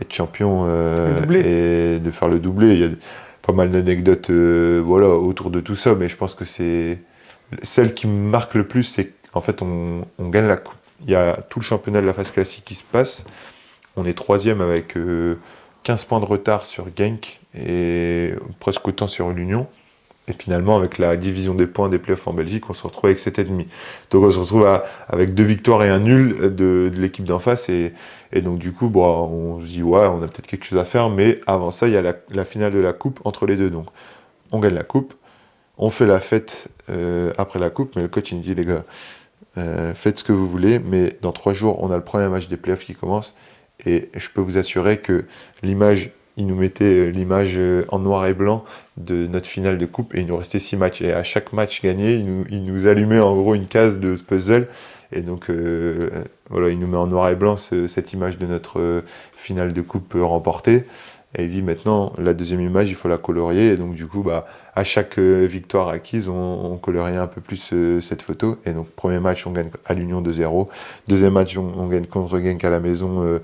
être champion doublé. et de faire le doublé. Il y a pas mal d'anecdotes voilà, autour de tout ça, mais je pense que c'est celle qui me marque le plus, c'est qu'en fait on gagne la coupe. Il y a tout le championnat de la phase classique qui se passe. On est troisième avec 15 points de retard sur Genk et presque autant sur l'Union. Et finalement, avec la division des points des playoffs en Belgique, on se retrouve avec 7,5. Donc on se retrouve avec 2 victoires et un nul de l'équipe d'en face. Et donc du coup, bon, on se dit, ouais, on a peut-être quelque chose à faire. Mais avant ça, il y a la finale de la coupe entre les deux. Donc on gagne la coupe, on fait la fête après la coupe. Mais le coach, il me dit, les gars, faites ce que vous voulez. Mais dans 3 jours, on a le premier match des playoffs qui commence. Et je peux vous assurer que l'image, il nous mettait l'image en noir et blanc de notre finale de coupe et il nous restait 6 matchs. Et à chaque match gagné, il nous allumait en gros une case de ce puzzle. Et donc voilà, il nous met en noir et blanc cette image de notre finale de coupe remportée. Et il dit maintenant, la deuxième image, il faut la colorier. Et donc du coup, bah, à chaque victoire acquise, on coloriait un peu plus cette photo. Et donc premier match, on gagne à l'Union 2-0. Deuxième match, on gagne contre Genk à la maison.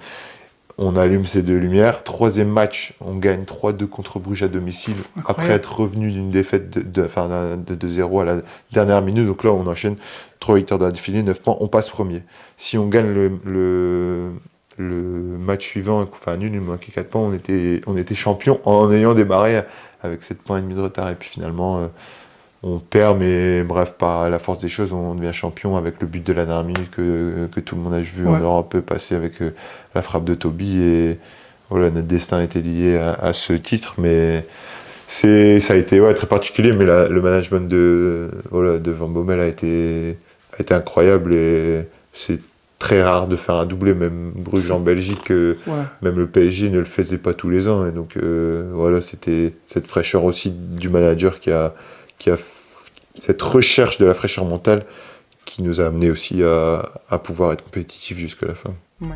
On allume ces 2 lumières. Troisième match, on gagne 3-2 contre Bruges à domicile, après être revenu d'une défaite de 2-0 à la dernière minute. Donc là, on enchaîne 3 victoires d'affilée, 9 points, on passe premier. Si on gagne le match suivant, enfin nul, il manquait 4 points, on était champion en ayant démarré avec 7 points et demi de retard. Et puis finalement, on perd, mais bref, par la force des choses, on devient champion avec le but de la dernière minute que tout le monde a vu en Europe passer avec la frappe de Toby. Et voilà, notre destin était lié à ce titre, mais ça a été très particulier, mais le management de Van Bommel a été incroyable et c'est très rare de faire un doublé, même Bruges en Belgique, même le PSG ne le faisait pas tous les ans. Et donc voilà, c'était cette fraîcheur aussi du manager qui a cette recherche de la fraîcheur mentale qui nous a amené aussi à pouvoir être compétitif jusqu'à la fin. Ouais.